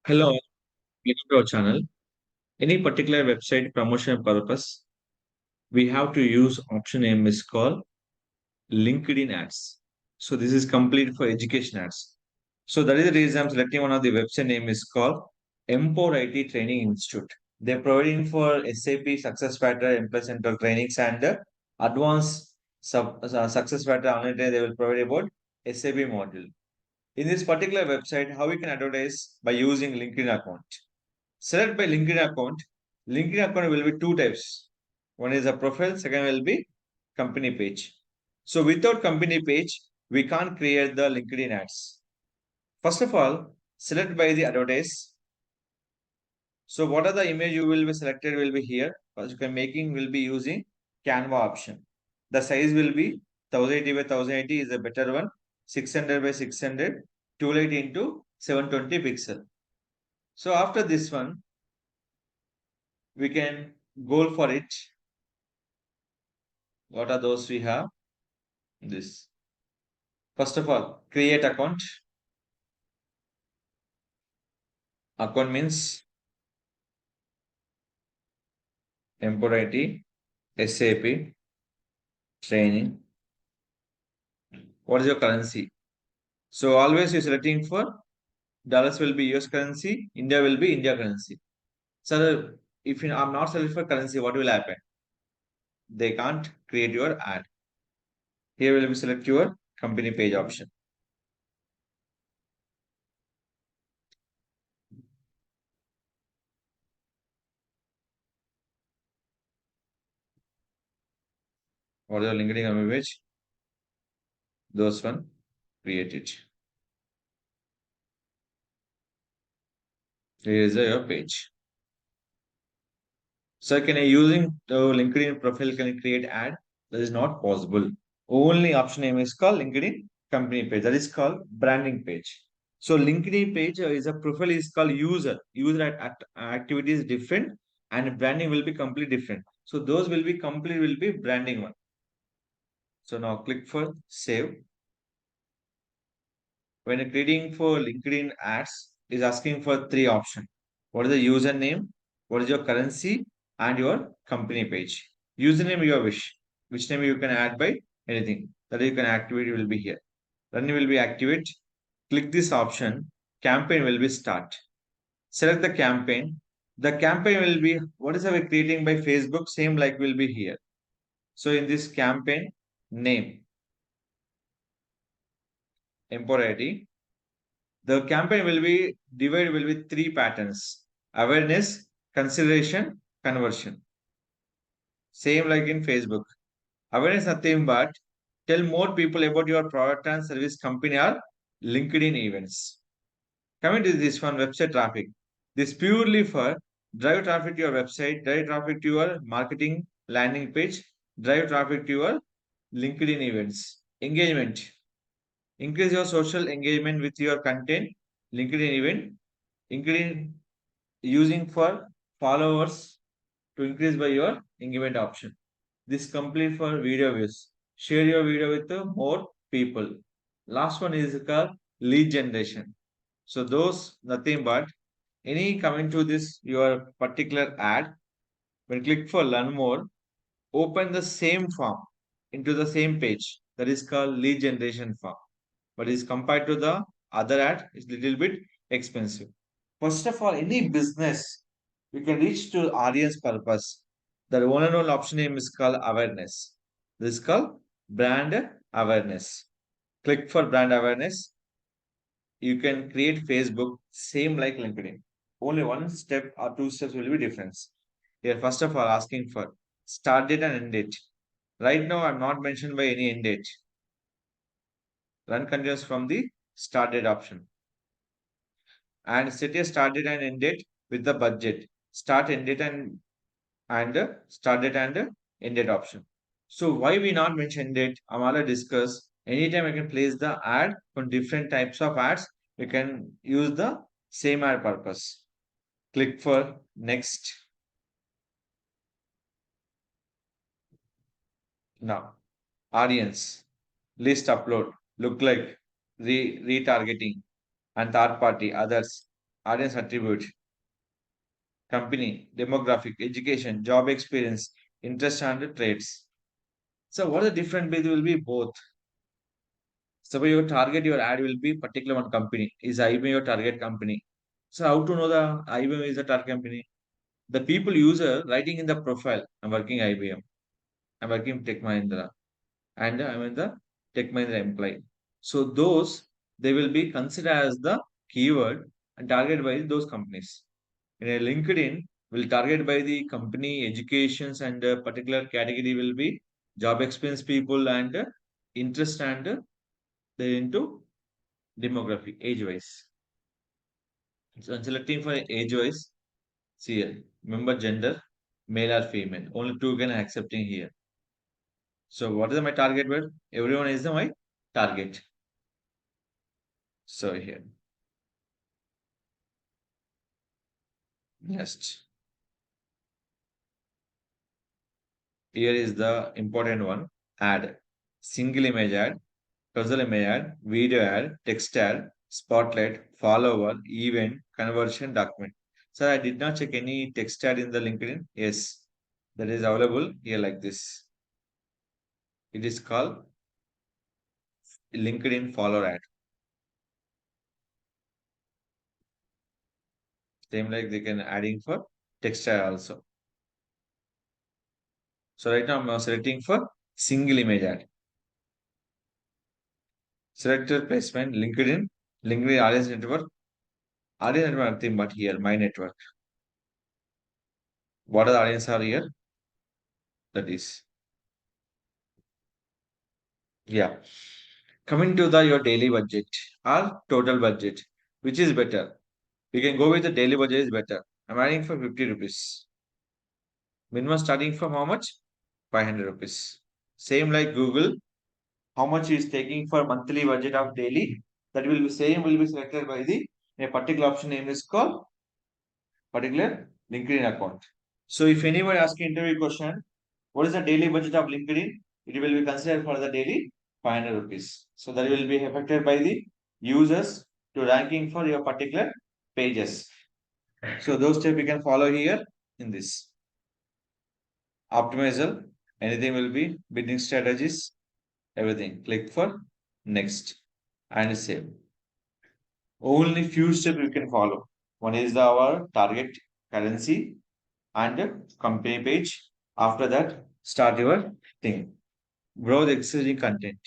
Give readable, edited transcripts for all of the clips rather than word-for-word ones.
Hello, welcome to our channel. Any particular website promotion purpose, we have to use option name is called LinkedIn ads. So this is complete for education ads. So that is the reason I'm selecting one of the website name is called Empower IT Training Institute. They're providing for SAP Success Factor, Employee Center trainings and advanced Success Factor online training. They will provide about SAP module. In this particular website, how we can advertise by using LinkedIn account. Select by LinkedIn account. LinkedIn account will be two types. One is a profile, second will be company page. So without company page, we can't create the LinkedIn ads. First of all, select by the advertise. So what are the image you will be selected will be here. First you can making will be using Canva option. The size will be 1080 by 1080 is a better one. 600 by 600, 280 into 720 pixel. So after this one, we can go for it. What are those we have? This. First of all, create account. Account means temporary SAP training. What is your currency? So always you're selecting for dollars will be US currency, India will be India currency. So if I'm not selecting for currency, what will happen? They can't create your ad. Here will be select your company page option. What is your LinkedIn company page? Those one, create it. Here is your page. So can I using the LinkedIn profile can I create ad? That is not possible. Only option name is called LinkedIn company page. That is called branding page. So LinkedIn page is a profile is called user. Activity is different and branding will be completely different. So those will be branding one. So now click for save. When you're creating for LinkedIn ads, is asking for three options. What is the username? What is your currency? And your company page. Username your wish. Which name you can add by anything. That you can activate will be here. Then you will be activate. Click this option. Campaign will be start. Select the campaign. The campaign will be what is we creating by Facebook. Same like will be here. So in this campaign name, Empower ID, the campaign will be divided will be three patterns: awareness, consideration, conversion. Same like in Facebook. Awareness nothing but tell more people about your product and service company or LinkedIn events. Coming to this one, website traffic. This purely for drive traffic to your website, drive traffic to your marketing landing page, drive traffic to your LinkedIn events. Engagement. Increase your social engagement with your content, LinkedIn event, LinkedIn using for followers to increase by your engagement option. This complete for video views. Share your video with more people. Last one is called lead generation. So those nothing but any coming to this your particular ad. When click for learn more, open the same form into the same page. That is called lead generation form. But is compared to the other ad, it's little bit expensive. First of all, any business you can reach to audience purpose. The one and only option name is called awareness. This is called brand awareness. Click for brand awareness. You can create Facebook same like LinkedIn. Only one step or two steps will be difference. Here, first of all, asking for start date and end date. Right now, I'm not mentioned by any end date. Run continuous from the start date option. And set a start date and end date with the budget. Start end date and start date and end date option. So why we not mention it? I'm already discussed. Anytime I can place the ad from different types of ads, you can use the same ad purpose. Click for next. Now, audience, list upload, look like retargeting and third party others. audience attribute, company, demographic, education, job experience, interest and traits. So what the different bit will be both. So your target, your ad will be particular one company. Is IBM your target company? So how to know the IBM is the target company? The people user writing in the profile, I'm working IBM, I'm working Tech Mahindra, and I'm in the Tech Mahindra employee. So those they will be considered as the keyword and targeted by those companies. In a LinkedIn, will target by the company educations and a particular category will be job experience people and interest and they into demographic age wise. So I'm selecting for age wise. See here, member gender, male or female. Only two can accepting here. So what is my target word? Everyone is the my target. So here, next. Here is the important one. Ad. Single image ad, puzzle image ad, video ad, text ad, spotlight, follower, event, conversion, document. So I did not check any text ad in the LinkedIn. Yes, that is available here like this. It is called LinkedIn follower ad. Same like they can adding for text ad also. So right now I'm selecting for single image ad. Selector placement, LinkedIn audience network nothing but here, my network. What are the audience are here? That is, yeah. Coming to the your daily budget or total budget, which is better? We can go with the daily budget is better. I'm adding for 50 rupees. Minimum starting from how much? 500 rupees. Same like Google, how much is taking for monthly budget of daily? That will be same will be selected by the a particular option name is called particular LinkedIn account. So if anybody asking interview question, what is the daily budget of LinkedIn? It will be considered for the daily 500 rupees. So that will be affected by the users to ranking for your particular pages. So those steps we can follow here in this. Optimizer, anything will be bidding strategies, everything. Click for next and save. Only few steps we can follow. One is our target currency and company page. After that, start your thing. Browse existing content.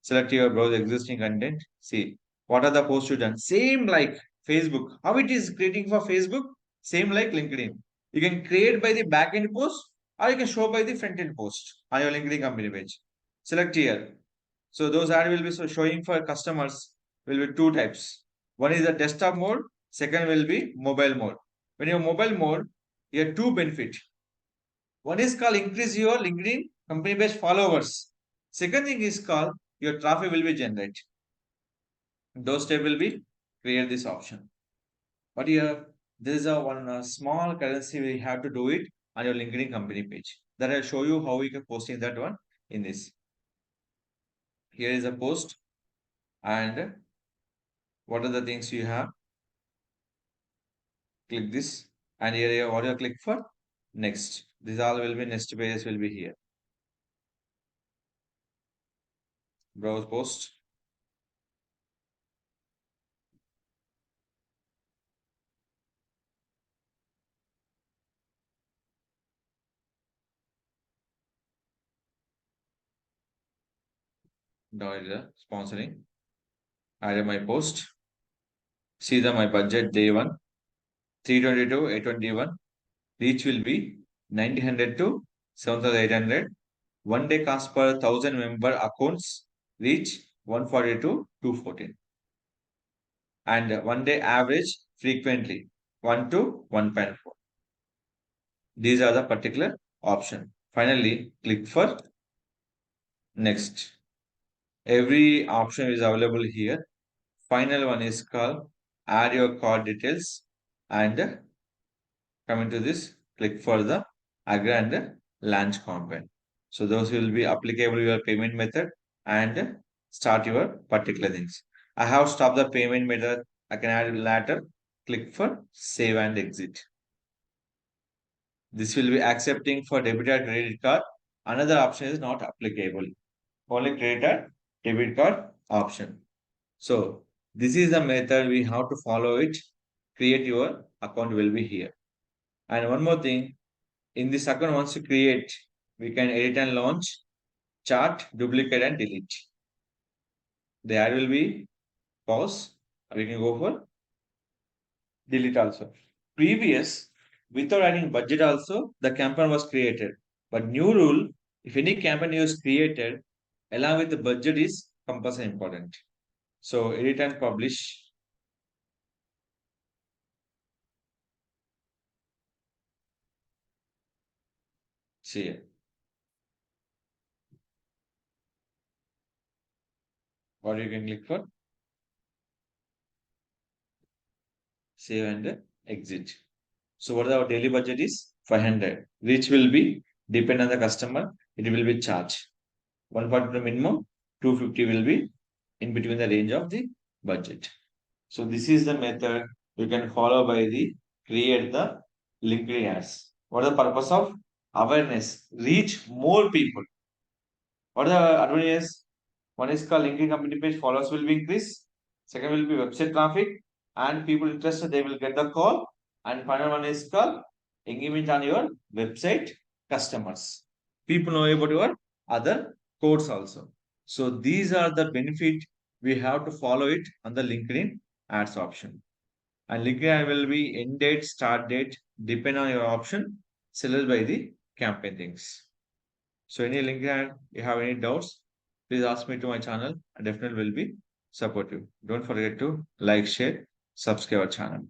Select your browse existing content. See what are the posts you done. Same like Facebook. How it is creating for Facebook? Same like LinkedIn. You can create by the backend post or you can show by the front end post on your LinkedIn company page. Select here. So those ad will be showing for customers will be two types. One is the desktop mode. Second will be mobile mode. When you mobile mode, you have two benefit. One is called increase your LinkedIn company based followers. Second thing is called your traffic will be generated. Those step will be create this option. But here there is a one small currency we have to do it on your LinkedIn company page. That I'll show you how we can posting that one in this. Here is a post and what are the things you have. Click this and here you what you click for next. This all will be next pages will be here. Browse post. Now it is sponsoring. Add my post. See the my budget day one 322 821. Reach will be 1900 to 7800. One day cost per 1,000 member accounts reach 140 to 214. And one day average frequently 1 to 1.4. These are the particular option. Finally, click for next. Every option is available here. Final one is called add your card details and coming to this, click for the agree and launch component. So those will be applicable your payment method and start your particular things. I have stopped the payment method. I can add later. click for save and exit. This will be accepting for debit or credit card. Another option is not applicable. Only credit or debit card option. So this is the method we have to follow it. Create your account will be here. And one more thing, in this account once you create, we can edit and launch, chart, duplicate and delete. The ad will be pause. We can go for delete also. Previous, without adding budget also, the campaign was created. But new rule, if any campaign is created, along with the budget is compulsory important. So edit and publish. See here. What you can click for save and exit. So what our daily budget is 500. Which will be depend on the customer. It will be charged. 140 minimum, 250 will be in between the range of the budget. So this is the method you can follow by the create the LinkedIn ads. What is the purpose of awareness? Reach more people. What are the advantages? One is called LinkedIn company page followers will be increased. Second will be website traffic and people interested they will get the call. And final one is called engagement on your website customers. People know about your other codes also. So these are the benefit we have to follow it on the LinkedIn ads option. And LinkedIn ad will be end date, start date, depend on your option, selected by the campaign things. So any link and you have any doubts, please ask me to my channel. I definitely will be supportive. Don't forget to like, share, subscribe our channel.